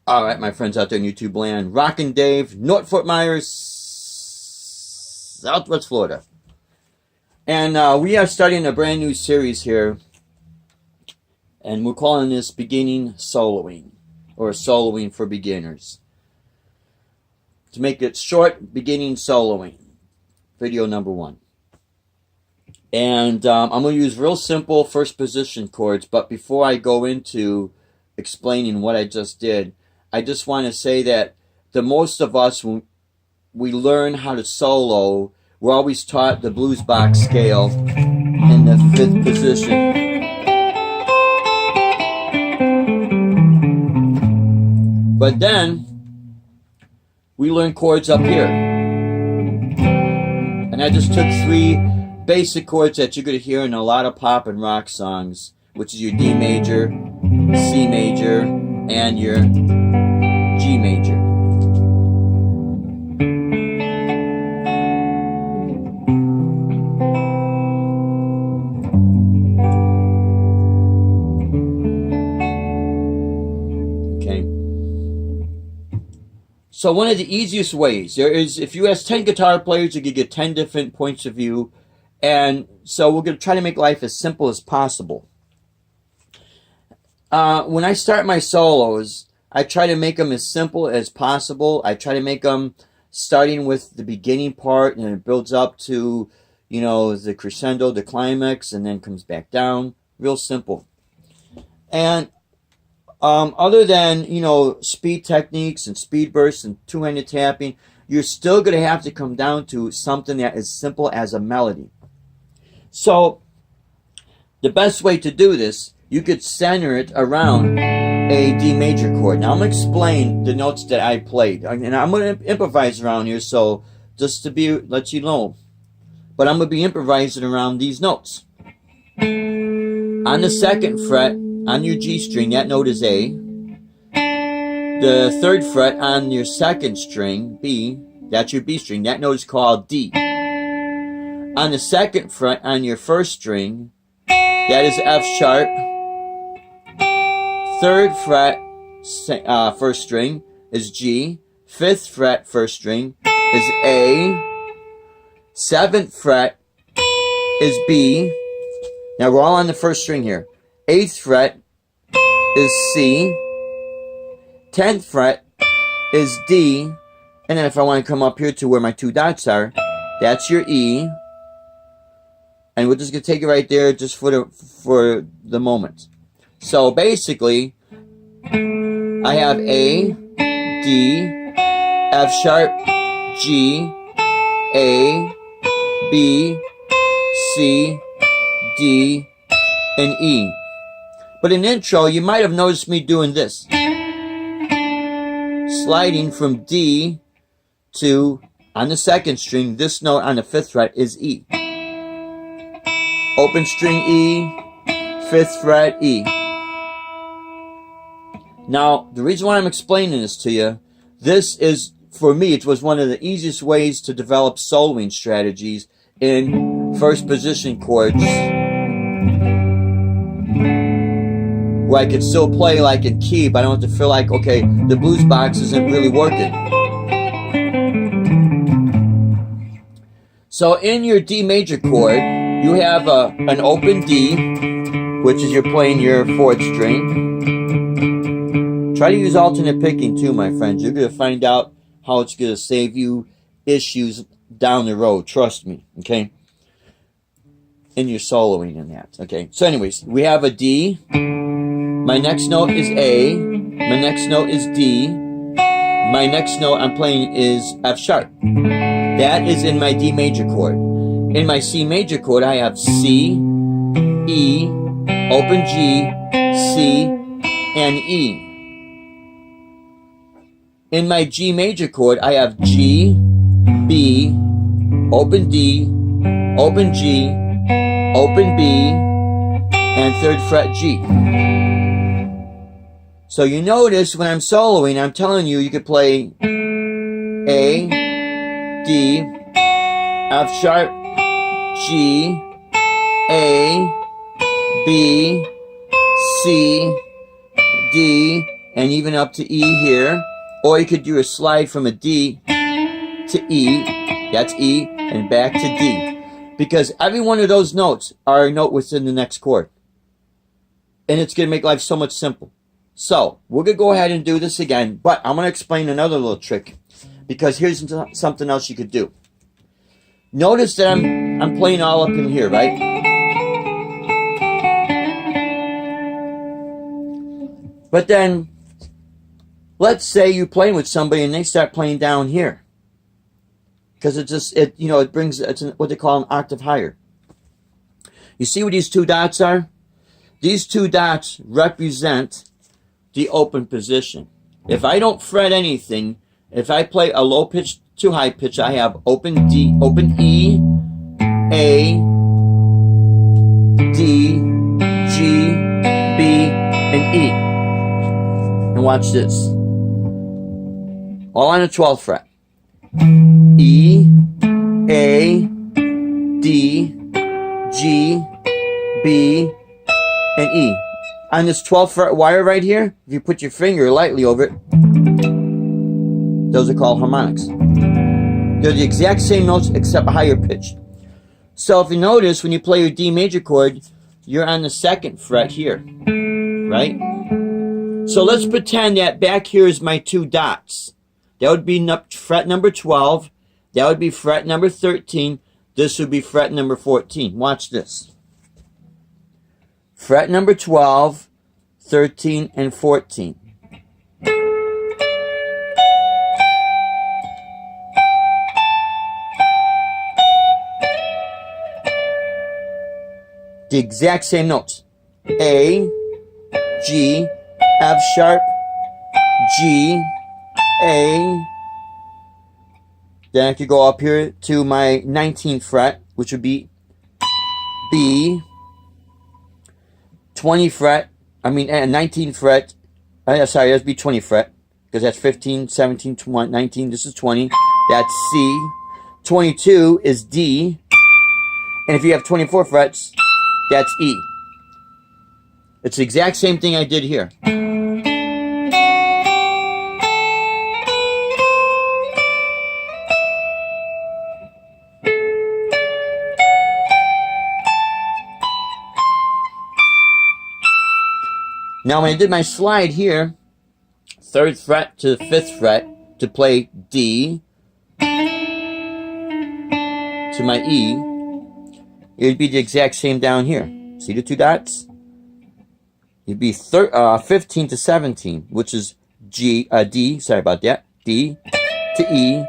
All right, my friends out there in YouTube land, Rockin' Dave, North Fort Myers, Southwest Florida. And we are starting a brand new series here, and we're calling this Beginning Soloing, or Soloing for Beginners. To make it short, Beginning Soloing, video number 1. And I'm going to use real simple first position chords, but before I go into explaining what I just did, I just want to say that the most of us, when we learn how to solo, we're always taught the blues box scale in the 5th position. But then, we learn chords up here. And I just took 3 basic chords that you're going to hear in a lot of pop and rock songs, which is your D major, C major, and your G major. Okay. So one of the easiest ways, there is, if you ask 10 guitar players, you can get 10 different points of view. And so we're going to try to make life as simple as possible. When I start my solos, I try to make them as simple as possible. I try to make them starting with the beginning part, and it builds up to, you know, the crescendo, the climax, and then comes back down. Real simple. And other than, you know, speed techniques and speed bursts and two-handed tapping, you're still going to have to come down to something that is simple as a melody. So the best way to do this, you could center it around a D major chord. Now I'm going to explain the notes that I played, and I'm going to improvise around here, so just to let you know. But I'm going to be improvising around these notes. On the 2nd fret on your G string, that note is A. The 3rd fret on your 2nd string, B, that's your B string, that note is called D. On the 2nd fret on your 1st string, that is F sharp. 3rd fret 1st string is G. 5th fret 1st string is A. 7th fret is B. Now we're all on the 1st string here. 8th fret is C. 10th fret is D. And then if I want to come up here to where my 2 dots are, that's your E. And we're just going to take it right there just for the moment. So basically, I have A, D, F sharp, G, A, B, C, D, and E. But in intro, you might have noticed me doing this. Sliding from D to, on the 2nd string, this note on the 5th fret is E. Open string E, 5th fret, E. Now, the reason why I'm explaining this to you, this is, for me, it was one of the easiest ways to develop soloing strategies in first position chords, where I could still play like in key, but I don't have to feel like, okay, the blues box isn't really working. So in your D major chord, you have an open D, which is you're playing your 4th string. Try to use alternate picking too, my friends. You're going to find out how it's going to save you issues down the road. Trust me, okay? In your soloing and that, okay? So anyways, we have a D. My next note is A. My next note is D. My next note I'm playing is F sharp. That is in my D major chord. In my C major chord, I have C, E, open G, C, and E. In my G major chord, I have G, B, open D, open G, open B, and 3rd fret G. So you notice when I'm soloing, I'm telling you, you could play A, D, F sharp, G, A, B, C, D, and even up to E here. Or you could do a slide from a D to E, that's E, and back to D. Because every one of those notes are a note within the next chord. And it's going to make life so much simple. So, we're going to go ahead and do this again, but I'm going to explain another little trick. Because here's something else you could do. Notice that I'm playing all up in here, right? But then, let's say you're playing with somebody and they start playing down here. Because it brings, it's what they call an octave higher. You see what these 2 dots are? These 2 dots represent the open position. If I don't fret anything, if I play a low pitch to high pitch, I have open D, open E, A, D, G, B, and E. And watch this. All on the 12th fret. E, A, D, G, B, and E. On this 12th fret wire right here, if you put your finger lightly over it, those are called harmonics. They're the exact same notes except a higher pitch. So if you notice, when you play your D major chord, you're on the 2nd fret here, right? So let's pretend that back here is my 2 dots. That would be fret number 12. That would be fret number 13. This would be fret number 14. Watch this. Fret number 12, 13, and 14. The exact same notes. A, G, F sharp, G, A. Then I could go up here to my 19th fret, which would be B. 19th fret. Sorry, that'd be 20th fret. Because that's 15, 17, 20, 19. This is 20. That's C. 22 is D. And if you have 24 frets, that's E. It's the exact same thing I did here. Now when I did my slide here, 3rd fret to the 5th fret to play D to my E, it would be the exact same down here. See the 2 dots? It'd be 15 to 17, which is D, sorry about that, D to E,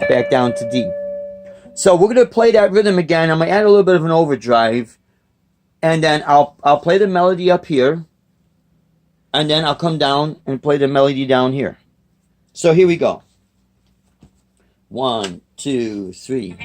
back down to D. So we're going to play that rhythm again. I'm going to add a little bit of an overdrive, and then I'll play the melody up here, and then I'll come down and play the melody down here. So here we go. 1, 2, 3.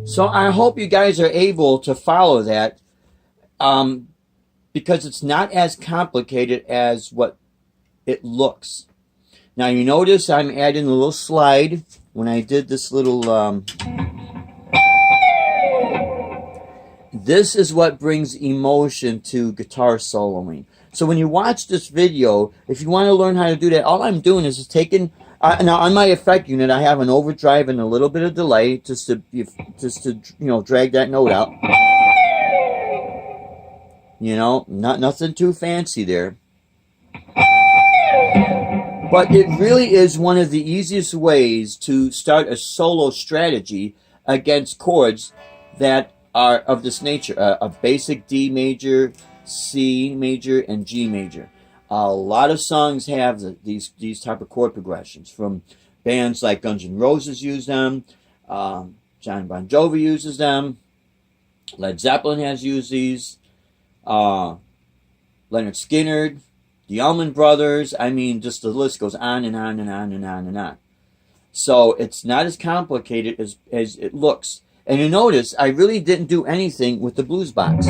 So I hope you guys are able to follow that, because it's not as complicated as what it looks. Now you notice I'm adding a little slide when I did this little, this is what brings emotion to guitar soloing. So when you watch this video, if you want to learn how to do that, all I'm doing is just taking, now on my effect unit, I have an overdrive and a little bit of delay just to drag that note out. You know, nothing too fancy there. But it really is one of the easiest ways to start a solo strategy against chords that are of this nature, a basic D major, C major, and G major. A lot of songs have these type of chord progressions. From bands like Guns N' Roses use them, John Bon Jovi uses them, Led Zeppelin has used these, Leonard Skinner, the Allman Brothers. I mean, just the list goes on and on and on and on and on. So it's not as complicated as it looks. And you notice I really didn't do anything with the blues box.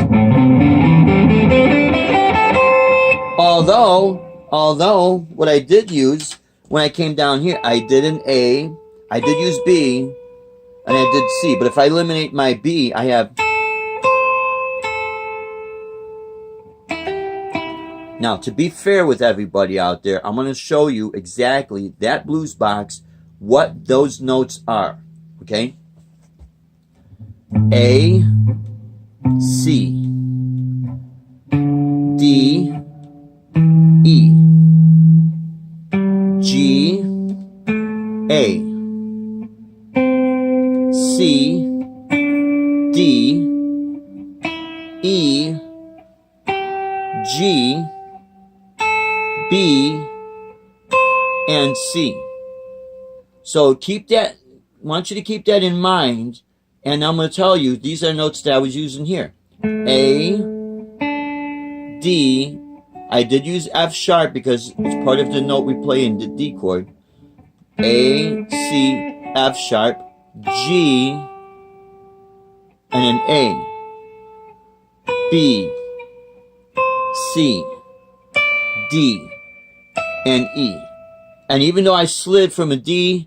Although what I did use when I came down here, I did an A, I did use B, and I did C. But if I eliminate my B, I have. Now, to be fair with everybody out there, I'm going to show you exactly that blues box, what those notes are. Okay? A, C, D, E, G, A, C, D, E, G, B, and C. So keep that, I want you to keep that in mind, and I'm going to tell you, these are notes that I was using here. A, D, I did use F sharp because it's part of the note we play in the D chord. A, C, F sharp, G, and an A, B, C, D, and E. And even though I slid from a D,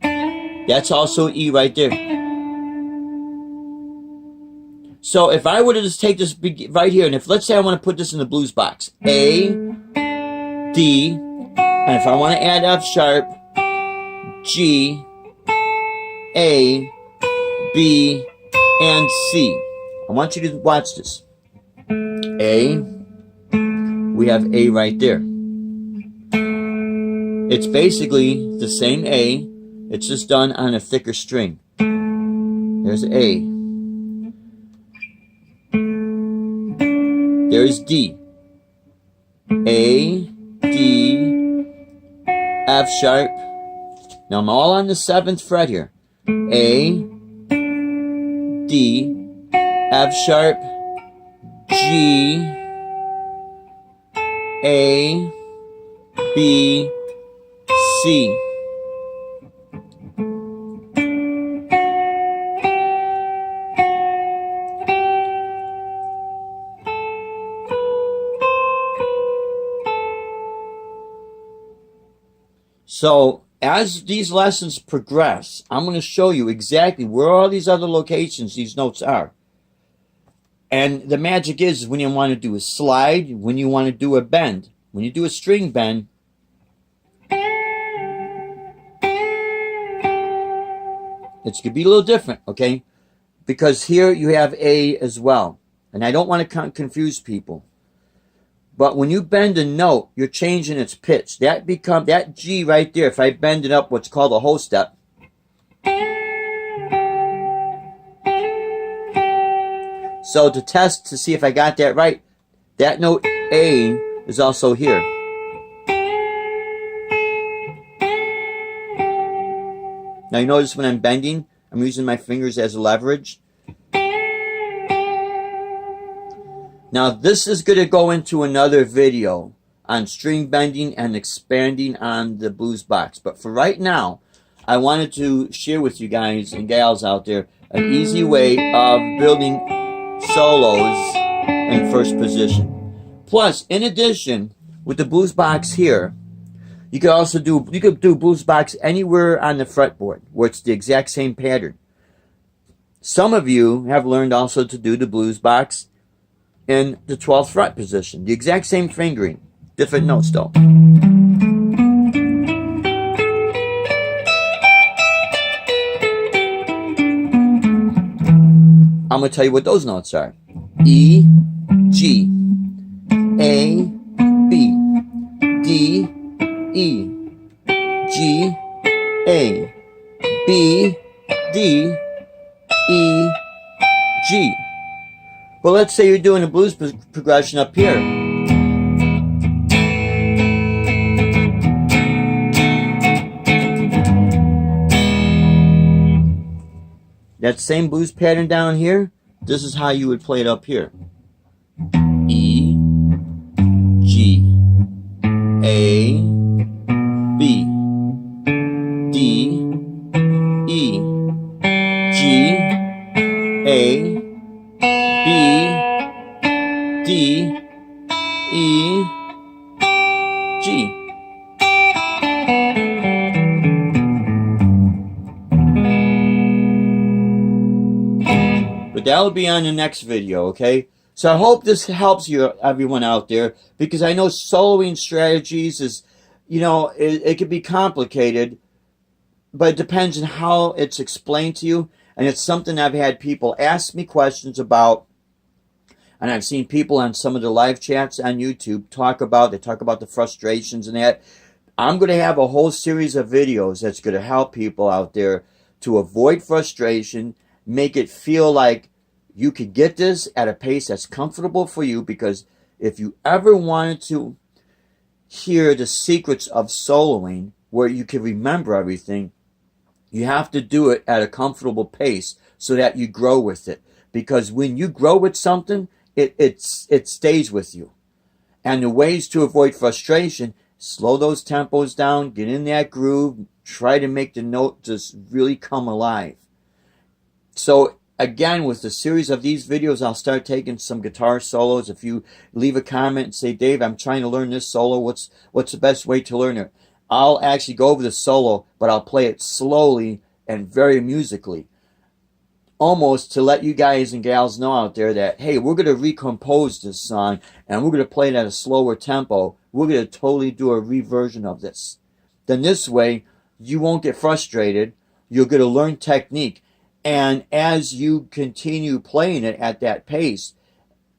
that's also E right there. So if I were to just take this right here, and if let's say I want to put this in the blues box, A, D, and if I want to add F sharp, G, A, B, and C. I want you to watch this. A, we have A right there. It's basically the same A, it's just done on a thicker string. There's A. There's D. A, D, F sharp. Now I'm all on the 7th fret here. A, D, F sharp, G, A, B, C. So as these lessons progress, I'm going to show you exactly where all these other locations these notes are. And the magic is when you want to do a slide, when you want to do a bend. When you do a string bend, it's going to be a little different, okay? Because here you have A as well. And I don't want to confuse people. But when you bend a note, you're changing its pitch. That G right there, if I bend it up what's called a whole step. So to test to see if I got that right, that note A is also here. Now you notice when I'm bending, I'm using my fingers as leverage. Now this is going to go into another video on string bending and expanding on the blues box. But for right now, I wanted to share with you guys and gals out there an easy way of building solos in first position. Plus, in addition, with the blues box here, you could do blues box anywhere on the fretboard where it's the exact same pattern. Some of you have learned also to do the blues box in the 12th fret position, the exact same fingering, different notes though. I'm going to tell you what those notes are. E, G, A, B, D, E, G, A, B, D, E, G. But let's say you're doing a blues progression up here. That same blues pattern down here, this is how you would play it up here. E, G, A, B, D, E, G, A, B, D, E, G. But that will be on the next video, okay? So I hope this helps you, everyone out there, because I know soloing strategies is, you know, it can be complicated, but it depends on how it's explained to you. And it's something I've had people ask me questions about, and I've seen people on some of the live chats on YouTube talk about the frustrations and that. I'm going to have a whole series of videos that's going to help people out there to avoid frustration, make it feel like you could get this at a pace that's comfortable for you, because if you ever wanted to hear the secrets of soloing where you can remember everything, you have to do it at a comfortable pace so that you grow with it. Because when you grow with something, it stays with you. And the ways to avoid frustration, slow those tempos down, get in that groove, try to make the note just really come alive. So again, with the series of these videos, I'll start taking some guitar solos. If you leave a comment and say, Dave, I'm trying to learn this solo, what's the best way to learn it? I'll actually go over the solo, but I'll play it slowly and very musically. Almost to let you guys and gals know out there that, hey, we're going to recompose this song and we're going to play it at a slower tempo. We're going to totally do a reversion of this. Then this way, you won't get frustrated. You're going to learn technique. And as you continue playing it at that pace,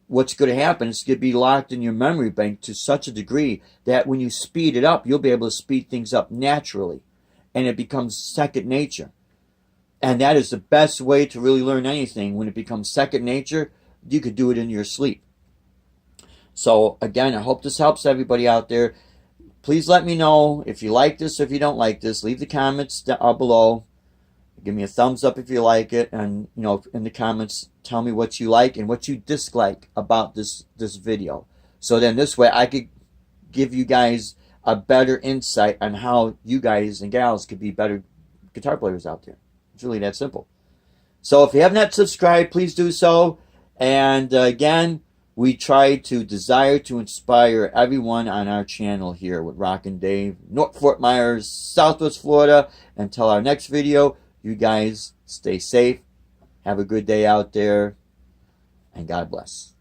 what's going to happen is it's going to be locked in your memory bank to such a degree that when you speed it up, you'll be able to speed things up naturally. And it becomes second nature. And that is the best way to really learn anything. When it becomes second nature, you could do it in your sleep. So again, I hope this helps everybody out there. Please let me know if you like this or if you don't like this. Leave the comments down below. Give me a thumbs up if you like it, and you know, in the comments, tell me what you like and what you dislike about this video. So then this way I could give you guys a better insight on how you guys and gals could be better guitar players out there. It's really that simple. So if you have not subscribed, please do so. And again, we try to desire to inspire everyone on our channel here with Rockin' Dave, North Fort Myers, Southwest Florida. Until our next video, you guys stay safe, have a good day out there, and God bless.